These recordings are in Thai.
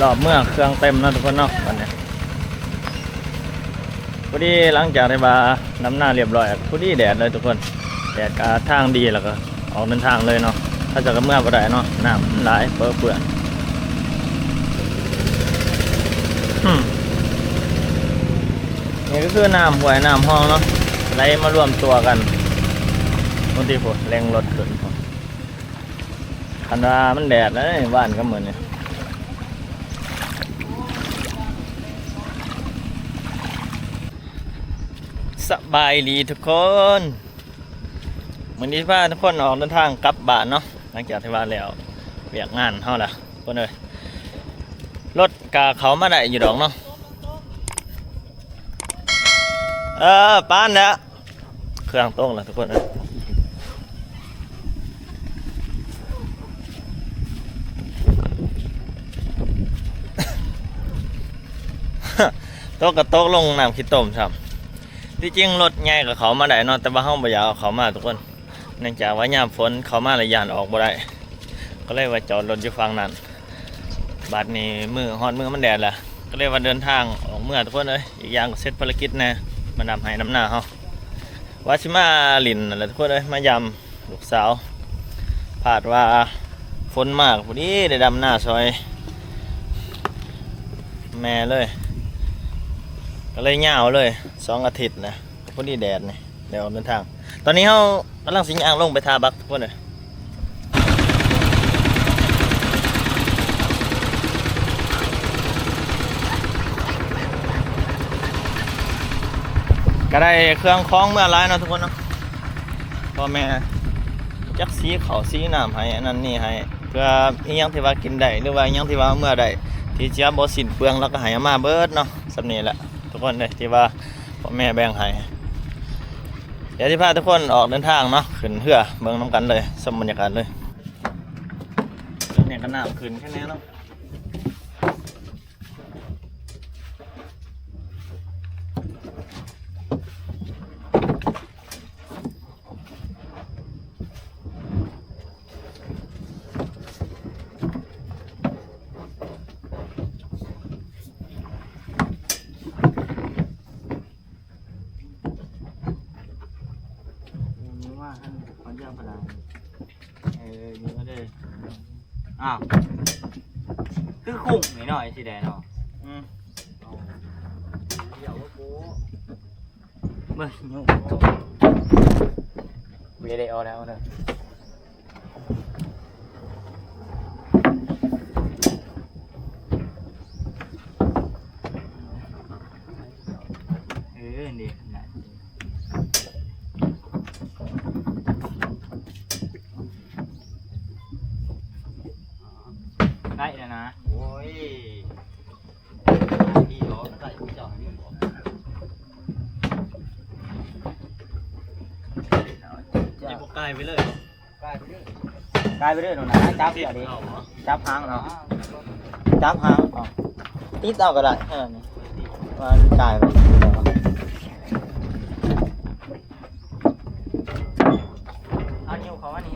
อบเมื่อเครื่องเต็มนะทุกคนเนาะวันนี้พอดีหลังจากที่ว่าน้ำหน้าเรียบร้อยพอดีแดดเลยทุกคนแดดทางดีแล้วก็ออกเดินทางเลยเนาะถ้าจะกระเมื่อบ่ได้เนาะน้ำไหลเปื้อนนี่ก็คือน้ำห้วยน้ำห้องเนาะไหลมารวมตัวกันบางทีผมแรงรถขึ้นคันว่ามันแดดนะบ้านก็เหมือนเนี่ยสบายดีทุกคนวันนี้พาทุกคนออกเดินทางกลับบ้านเนาะหลังจากที่ว่าแล้วเวียกงานเท่าไหร่คนเลยรถกาเขามาได้อยู่ดอกเนาะป้านแล้วเครื่องตรงแล้วทุกคนเลยโต๊ะกับโต๊ะลงน้ำขี้ต้มครับที่จริงรถใหญ่กับเขามาได้เนาะแต่ว่าห้องบ่อยากเอาเขามาทุกคนเนื่องจากว่ายามฝนเขามาระยานออกบ่ได้ก็เลยว่าจอดรถอยู่ฝั่งนั้นบัดนี้มือฮอดมือมันแดดแหละก็เลยว่าเดินทางออกเมื่อทุกคนเลยอีกอย่างก็เสร็จภารกิจแน่มานำให้น้ำหน้าเขาว่าชิมาลินอะไรทุกคนเลยมายำลูกสาวผาดว่าฝนมากพอดีได้ดำหน้าซอยแม่เลยก็เลยเหงาเลย2 อาทิตย์นะพอดีแดดนี่เดี๋ยวเดินทางตอนนี้เขากำลังสิงอ่างลงไปทาบักทุกคนเลยก็ได้เครื่องคล้องเมื่อไรเนาะทุกคนเนาะพ่อแม่จักสีเขาสีน้ำให้อันนั้นนี่ให้เพื่ออีหยังที่ว่ากินได้หรือว่าอีหยังที่ว่าเมื่อใดที่จะบ่สิ้นเปลืองแล้วก็ให้มาเบิดเนาะสำนี้แหละทุกคนเลยที่ว่าพ่อแม่แบ่งให้เดี๋ยวที่พาทุกคนออกเดินทางเนาะขึ้นเรือเมืองน้ำกันเลยสมบรรยากาศเลยเนี่ยก็น้ำขึ้นแค่นี้เนาะอ้าวคือคุ้งนิดหน่อยสิแดนเนาะเดี๋ยวว่าโบ้เมื่อยุ่งไม่ได้เอาแล้วนะนี่ขนาดได้แล้วนะโอ้ยดีเหรอใส่ผู้เจ้าดีเหรอจะปกกายไปเลยกายไปเลยหนูนะจับเดี๋ยวดิจับหางเนาะจับหางอ๋อติดเอาก็ได้นี่ว่ากายไปเอานิ้วเขาว่านี่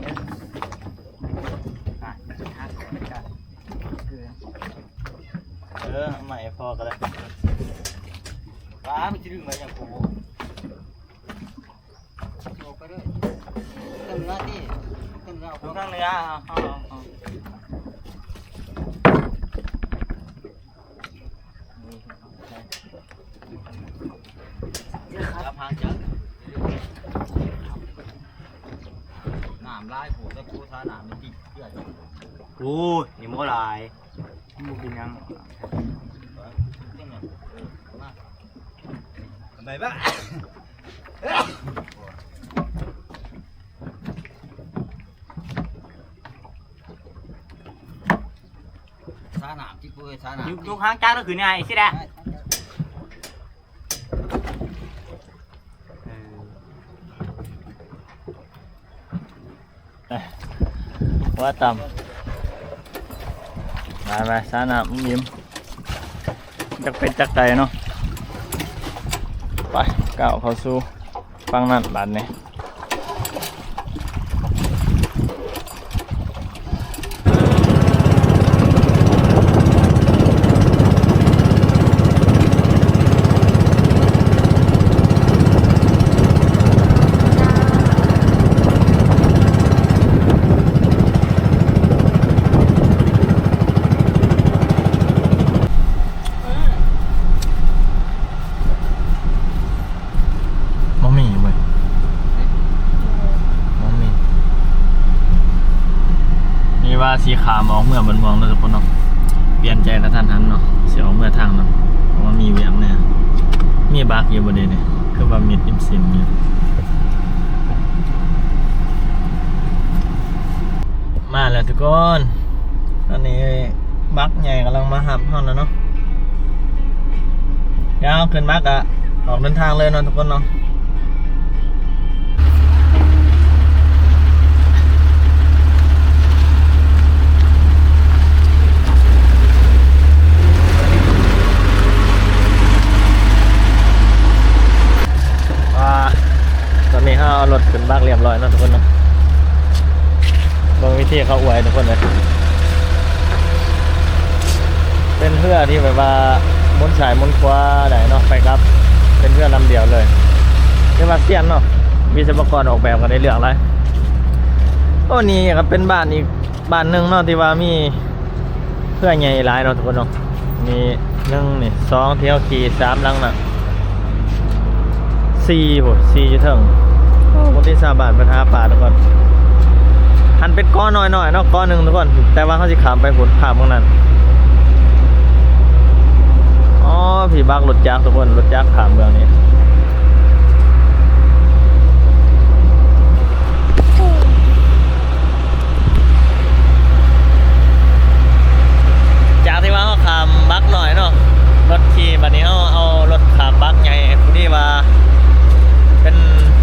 ใหม่พอก็ได้ว้ามันจะดึงมาอย่างโผล่โผล่ไปด้วยต้นเนื้อที่ต้นเนื้อต้นเนื้อจับหางจับหนามลายผูตะกูท่าหนามมันจิกเยอะโอ้ยนี่โมลายมูกินยังไปบ้าสาหนามที่ปุ้ยสาหนามยุกหางจ้าก็คือไงสิแดว่าต่ำไปสาหนามยิ้มจักเป็นจักใจเนาะไปก้าวเข้าสู่ฟังนั่นบัดนี้ เ สีขาวออกเมื่อบนมองแล้วทุกคนเนาะเปลี่ยนใจกระทันหันเนาะเสียออกเมื่อทางเนาะเพราะว่ามีเวียงเนี่ยมีบักอยู่บนนี้คือว่ามีอิมซิมอยู่มาแล้วทุกคนตอนนี้บักใหญ่กำลังมาหับห้องแล้วเนาะเดี๋ยวขึ้นบักอะออกเดินทางเลยเนาะทุกคนเนาะตอนนี้เขาเอารถขึ้นบักเรียบร้อยเนาะทุกคนเนาะบางวิธีเขาอวยทุกคนเลยเป็นเพื่อที่แบบว่ามุนสายมุนคว้าได้เนาะไปครับเป็นเพื่อลำเดียวเลยเรียกว่าเซียนเนาะวิศวกรออกแบบกันได้เรื่องอะไรโอ้นี่ก็เป็นบ้านอีกบ้านหนึ่งเนาะที่ว่ามีเพื่อใหญ่หลายเนาะทุกคนเนาะมี1นี่2เที่ยวขี่3หลังน่ะ4อยู่เถิงคนที่3บาทปัญหาป่าทุกคนหันเป็นก้อนน้อยๆเนาะก้อนหนึ่งทุกคนแต่ว่าเขาจะขามไปหุ่นภาพตรงนั้นอ๋อผีบักรถจักรทุกคนรถจักรขามเมืองนี้จากที่ว่าเขาขามบักหน่อยเนาะรถขี่บัดนี้เขาเอารถขามบักใหญ่ที่ว่าเป็น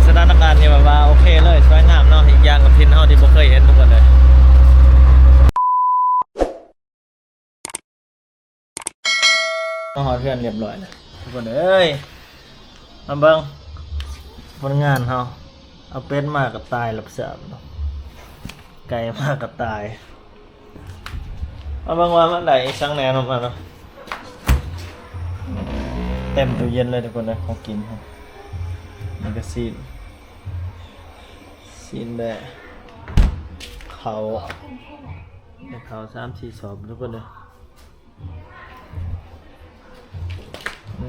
สถานการณ์ที่แบบว่าโอเคเลยสวยงามเนาะอีกอย่างกับทินเฮาที่บ่เคยเห็นทุกคนเลยมาหอดเพื่อนเรียบร้อยแล้วทุกคนเอ้ยมาเบิ่งผลงานเฮาเอาเป็ดมากกับตายรับเสิร์ฟเนาะไก่มากกับตายมาเบิ่งว่ามันได้สังแหน่ออกมาเนาะเต็มตู้เย็นเลยทุกคนเลยของกินครับมันก็ซีนแบบเขา3-4 สอบทุกคนเลย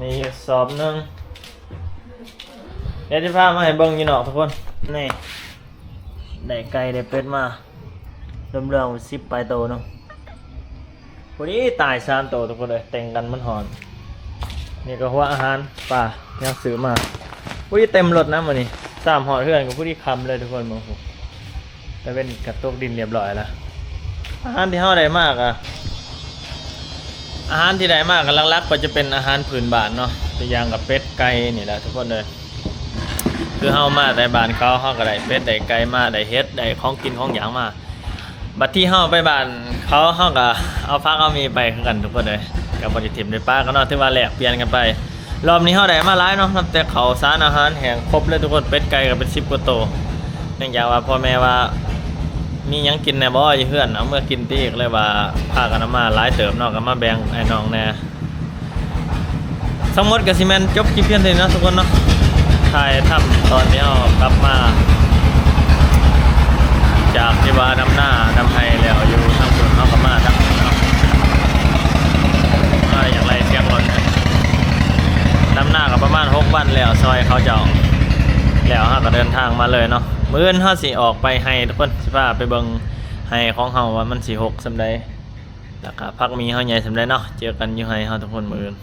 นี่สอบหนึ่งเดี๋ยวจะพามาให้เบิ้งยีนอกทุกคนนี่ได้ไก่ได้เป็ดมาเริ่ม10 ปลายโตเนาะวันนี้ตาย3 โตทุกคนเลยแต่งกันมันหอนนี่ก็หัวอาหารป่ายังซื้อมาผู้ที่เต็มรถนะวันนี้3 หอดเพื่อนกับผู้ที่คำเลยทุกคนมองผมแต่เป็นกระตุกดินเรียบร้อยแล้วอาหารที่เฮาได้มากอะอาหารที่ได้มากกันลักๆก็จะเป็นอาหารพื้นบ้านเนาะตัวอย่างกับเป็ดไก่นี่แหละทุกคนเลยคือเฮามาได้บ้านเขาก็ได้เป็ดได้ไก่มาได้เฮ็ดได้ของกินของหยังมาบัดที่เฮาไปบ้านเขาก็เอาฟักเอามีไปคือกันทุกคนเลยกับบ่ได้ถิ่มได้ป้าก็เนาะที่ว่าแลกเปลี่ยนกันไปรอบนี้เฮาได้มาหลายเนาะนับแต่ข้าวสารอาหารแห้งครบเลยทุกคนเป็ดไก่ก็เป็น10 กว่าโตเนื่องจากว่าพ่อแม่ว่ามียังกินแน่บ่อยู่เพื่อนเอาเมื่อกินตีกเลยว่าพากันมาหลายเติมเนาะก็มาแบ่งไอ้น้องแน่ทั้งหมดก็สิแม่นจบคลิปเพียงเท่านี้นะทุกคนเนาะถ่ายทำตอนนี้กลับมาจากที่ว่าดำหน้าดำไห้แล้วอยู่ทางฝั่งเฮาก็มาทางนี้เนาะมาอย่างไรเสียงรถดำหน้าก็ประมาณ6 วันแล้วซอยเขาเจ้าแล้วเฮาก็เดินทางมาเลยเนาะมื้ออื่นเฮาสิออกไปให้ทุกคนสิพาไปเบิ่งให้ของเฮาว่ามันสิ6 ส่ำใดแล้วก็พักมีเฮาใหญ่ส่ำใดเนาะเจอกันอยู่ให้เฮาทุกคนมื้ออื่น